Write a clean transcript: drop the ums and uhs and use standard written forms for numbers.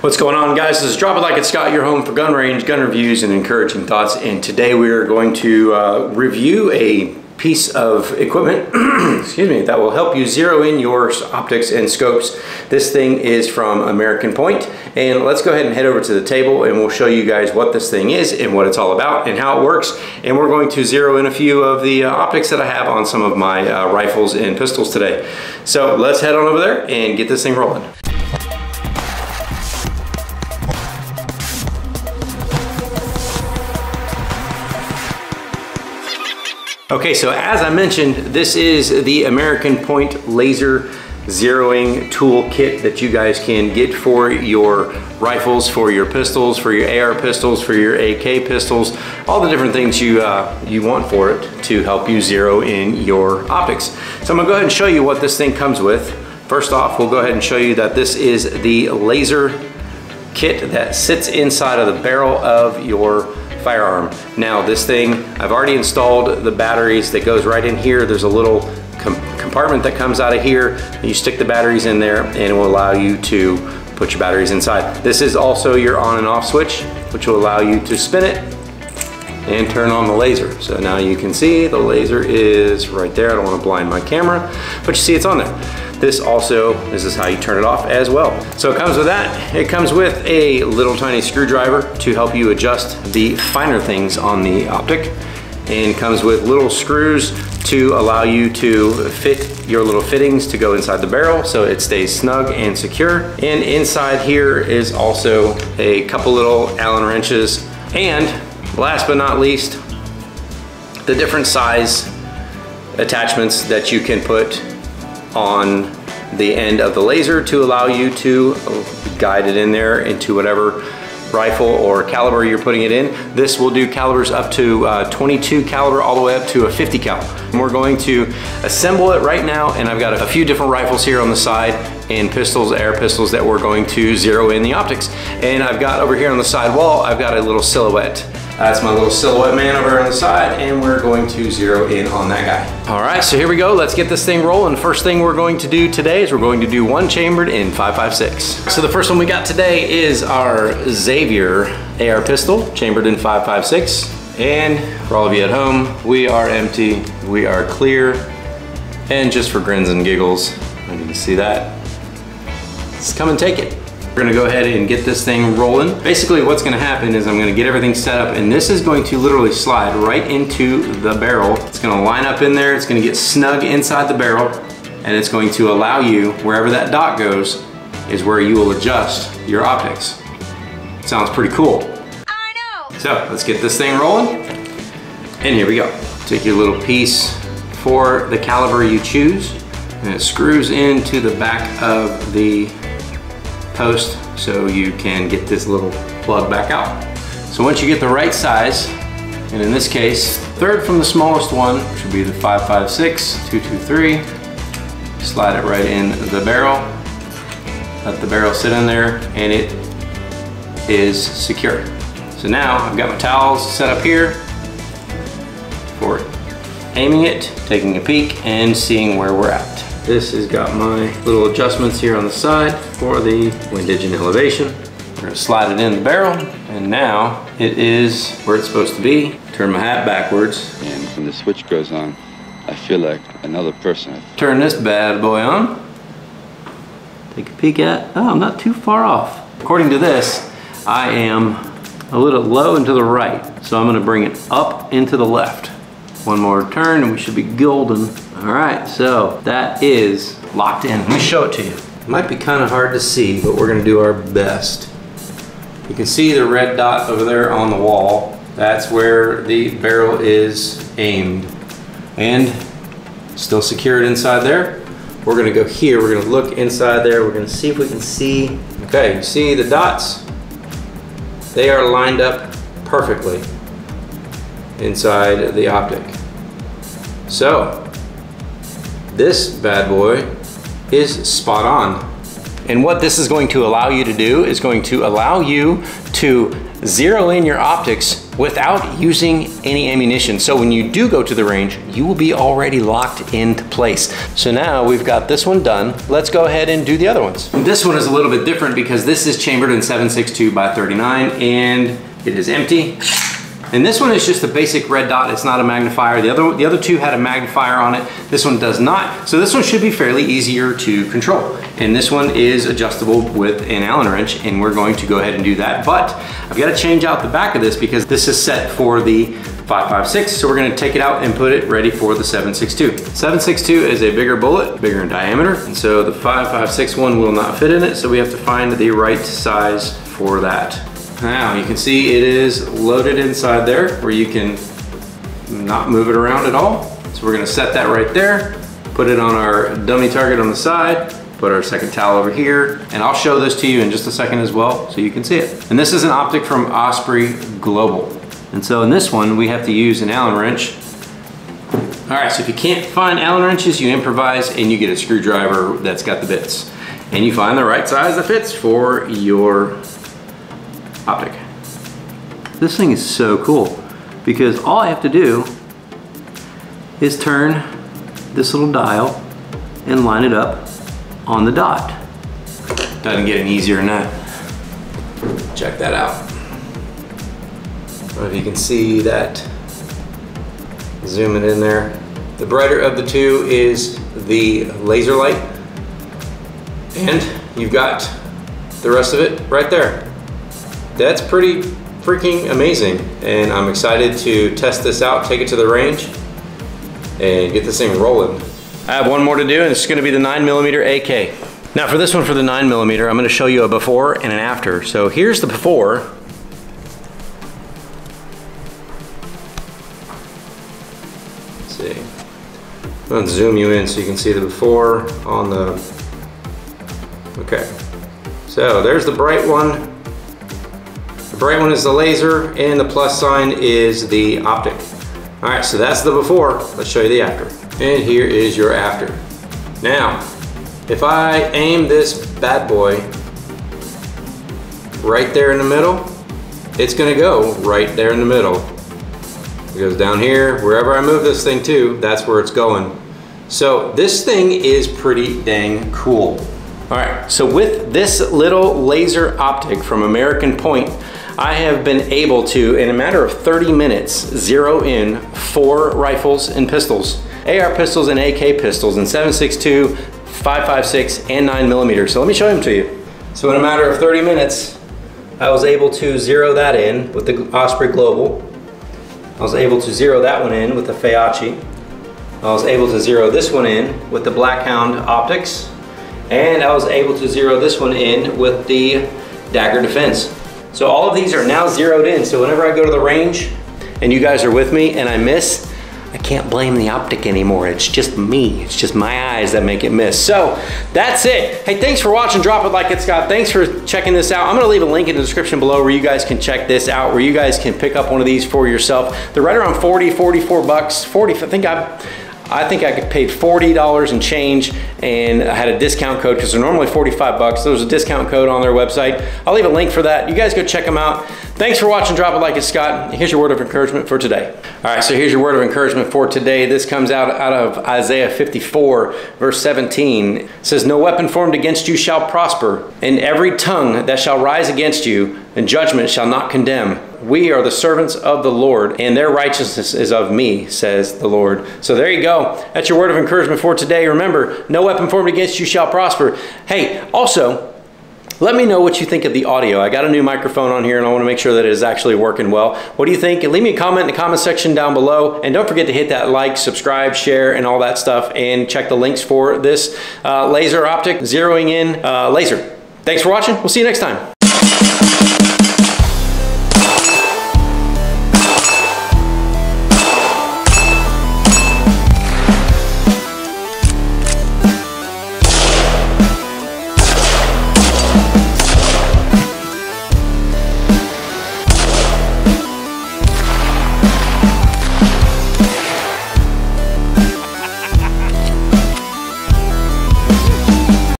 What's going on, guys? This is Drop It Like It's Scott, your home for gun range, gun reviews, and encouraging thoughts. And today we are going to review a piece of equipment excuse me, that will help you zero in your optics and scopes. This thing is from American Point, and let's go ahead and head over to the table and we'll show you guys what this thing is and what it's all about and how it works. And we're going to zero in a few of the optics that I have on some of my rifles and pistols today. So let's head on over there and get this thing rolling. Okay, so as I mentioned, this is the American Point laser zeroing tool kit that you guys can get for your rifles, for your pistols, for your AR pistols, for your AK pistols, all the different things you want for it to help you zero in your optics. So I'm gonna go ahead and show you what this thing comes with. First off, we'll go ahead and show you that this is the laser kit that sits inside of the barrel of your firearm. Now this thing, I've already installed the batteries that goes right in here. There's a little compartment that comes out of here. You stick the batteries in there and it will allow you to put your batteries inside. This is also your on and off switch, which will allow you to spin it and turn on the laser. So now you can see the laser is right there. I don't want to blind my camera, but you see it's on there. This also, this is how you turn it off as well. So it comes with that. It comes with a little tiny screwdriver to help you adjust the finer things on the optic, and comes with little screws to allow you to fit your little fittings to go inside the barrel so it stays snug and secure. And inside here is also a couple little Allen wrenches, and last but not least, the different size attachments that you can put on the end of the laser to allow you to guide it in there into whatever rifle or caliber you're putting it in. This will do calibers up to 22 caliber all the way up to a 50 cal. And we're going to assemble it right now, and I've got a few different rifles here on the side and pistols, air pistols, that we're going to zero in the optics. And I've got over here on the side wall, I've got a little silhouette. That's my little silhouette man over on the side, and we're going to zero in on that guy. All right, so here we go. Let's get this thing rolling. First thing we're going to do today is we're going to do one chambered in 5.56. So the first one we got today is our Xavier AR pistol, chambered in 5.56. And for all of you at home, we are empty, we are clear, and just for grins and giggles, I need to see that. Let's come and take it. We're gonna go ahead and get this thing rolling. Basically what's gonna happen is I'm gonna get everything set up, and this is going to literally slide right into the barrel. It's gonna line up in there, it's gonna get snug inside the barrel, and it's going to allow you, wherever that dot goes, is where you will adjust your optics. Sounds pretty cool. I know. So let's get this thing rolling, and here we go. Take your little piece for the caliber you choose, and it screws into the back of the post so you can get this little plug back out. So once you get the right size, and in this case, third from the smallest one, which would be the 5.56, 223, slide it right in the barrel, let the barrel sit in there, and it is secure. So now I've got my towels set up here for aiming it, taking a peek, and seeing where we're at. This has got my little adjustments here on the side for the windage and elevation. We're gonna slide it in the barrel, and now it is where it's supposed to be. Turn my hat backwards. And when the switch goes on, I feel like another person. Turn this bad boy on. Take a peek at, oh, I'm not too far off. According to this, I am a little low and to the right, so I'm gonna bring it up into the left. One more turn and we should be golden. All right, so that is locked in. Let me show it to you. It might be kind of hard to see, but we're gonna do our best. You can see the red dot over there on the wall. That's where the barrel is aimed, and still secured inside there. We're gonna go here, we're gonna look inside there, we're gonna see if we can see. Okay, you see the dots? They are lined up perfectly inside the optic. So, this bad boy is spot on. And what this is going to allow you to do is going to allow you to zero in your optics without using any ammunition. So when you do go to the range, you will be already locked into place. So now we've got this one done. Let's go ahead and do the other ones. This one is a little bit different because this is chambered in 7.62 by 39 and it is empty. And this one is just a basic red dot. It's not a magnifier. The other two had a magnifier on it. This one does not. So this one should be fairly easier to control. And this one is adjustable with an Allen wrench, and we're going to go ahead and do that. But I've got to change out the back of this because this is set for the 5.56. So we're going to take it out and put it ready for the 7.62. 7.62 is a bigger bullet, bigger in diameter. And so the 5.56 one will not fit in it. So we have to find the right size for that. Now you can see it is loaded inside there where you can not move it around at all. So we're gonna set that right there, put it on our dummy target on the side, put our second towel over here, and I'll show this to you in just a second as well so you can see it. And this is an optic from Osprey Global. And so in this one, we have to use an Allen wrench. All right, so if you can't find Allen wrenches, you improvise and you get a screwdriver that's got the bits. And you find the right size that fits for your optic. This thing is so cool because all I have to do is turn this little dial and line it up on the dot. Doesn't get any easier than that. Check that out. I don't know if you can see that. Zoom it in there. The brighter of the two is the laser light, and you've got the rest of it right there. That's pretty freaking amazing, and I'm excited to test this out, take it to the range, and get this thing rolling. I have one more to do, and it's going to be the 9mm AK. Now for this one, for the 9mm, I'm going to show you a before and an after. So here's the before. Let's see. I'm going to zoom you in so you can see the before on the... Okay. So there's the bright one. The bright one is the laser, and the plus sign is the optic. All right, so that's the before. Let's show you the after. And here is your after. Now, if I aim this bad boy right there in the middle, it's gonna go right there in the middle. It goes down here, wherever I move this thing to, that's where it's going. So this thing is pretty dang cool. All right, so with this little laser optic from American Point, I have been able to, in a matter of 30 minutes, zero in 4 rifles and pistols. AR pistols and AK pistols in 7.62, 5.56, and 9mm. So let me show them to you. So in a matter of 30 minutes, I was able to zero that in with the Osprey Global. I was able to zero that one in with the Feyachi. I was able to zero this one in with the Blackhound optics. And I was able to zero this one in with the Dagger Defense. So all of these are now zeroed in. So whenever I go to the range and you guys are with me and I miss, I can't blame the optic anymore. It's just me. It's just my eyes that make it miss. So that's it. Hey, thanks for watching Drop It Like It's Scott. Thanks for checking this out. I'm gonna leave a link in the description below where you guys can check this out, where you guys can pick up one of these for yourself. They're right around 40, 44 bucks. 40, I think I paid $40 and change, and I had a discount code because they're normally 45 bucks. There was a discount code on their website. I'll leave a link for that. You guys go check them out. Thanks for watching Drop It Like It's Scott. Here's your word of encouragement for today. All right, so here's your word of encouragement for today. This comes out of Isaiah 54, verse 17. It says, "No weapon formed against you shall prosper, and every tongue that shall rise against you, and judgment shall not condemn. We are the servants of the Lord, and their righteousness is of me, says the Lord." So there you go. That's your word of encouragement for today. Remember, no weapon formed against you shall prosper. Hey, also, let me know what you think of the audio. I got a new microphone on here and I want to make sure that it is actually working well. What do you think? And leave me a comment in the comment section down below. And don't forget to hit that like, subscribe, share, and all that stuff. And check the links for this laser optic zeroing in laser. Thanks for watching. We'll see you next time.